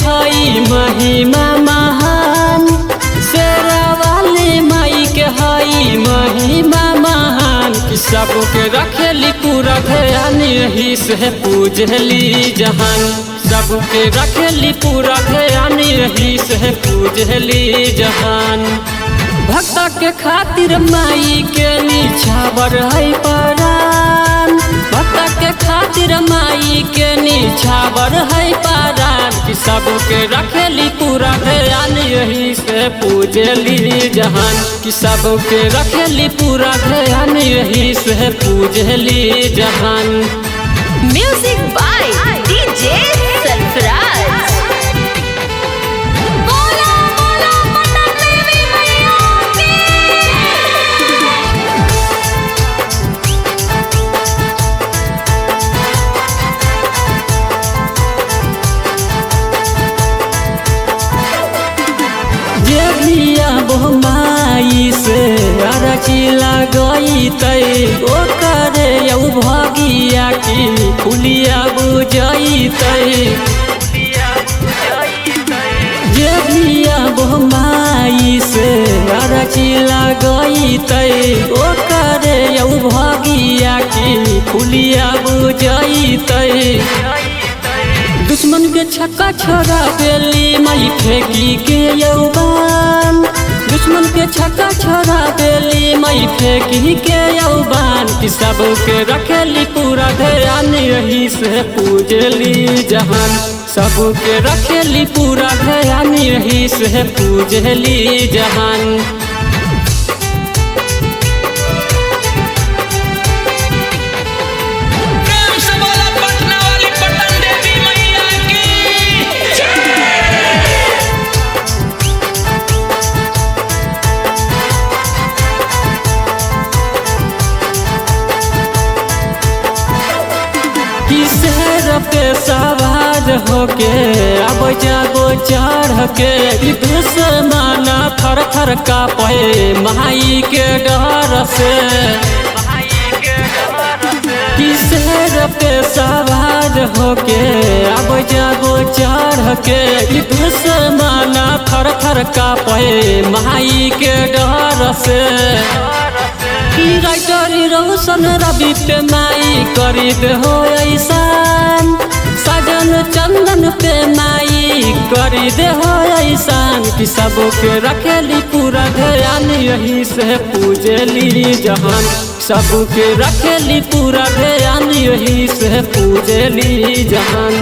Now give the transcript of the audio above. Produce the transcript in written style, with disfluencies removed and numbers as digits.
हई महिमा महान, शेरा वाली माई के हई महिमा महान। सबके रखेली पूरा ध्यान, यही से पूजली जहान। सबके रखेली पूरा ध्यान, यही से पूजली जहान। भक्त के खातिर माई के निछावर है परान, भक्त के खातिर माई के निछावर है परान। कि सबके रखेली पूरा ध्यान, यही से पूजली जहान। कि सबके रखेली पूरा ध्यान, यही से पूजली जहान। Music by DJ Sarfaraz. बोला बोला पटन देवी मैया की। जे भिया बोमाई से अरची लगई तई, ओ करे यौ भगिया की फुलिया बुझई तई। जे भिया बोमाई से अरची लगई तई, ओ करे यौ भगिया की फुलिया बुझई तई। दुश्मन के छक्का छोड़ा बेली माई फेंकी के यौबान, दुश्मन के छक्का छोड़ा बेली माई फेंकी के यौबान। कि सबके रखेली पूरा ध्यान, यही से पूजली जहान। सबके रखेली पूरा ध्यान, यही से पूजली जहान। शेर पे सवार होके अब जागो चढ़ के, दुश्मन थर थर कांपे माई के डर से। शेर पे सवार होके अब जागो चढ़ के, दुश्मन थर थर कांपे माई के डर से। राइटर रोशन रवि पे माई करी दे हो ऐसान, सजन चंदन पे माई करी दे हो ऐसान। कि सबके रखेली पूरा ध्यान, यही से पूजली जहान। सबके रखेली पूरा ध्यान, यही से पूजली जहान।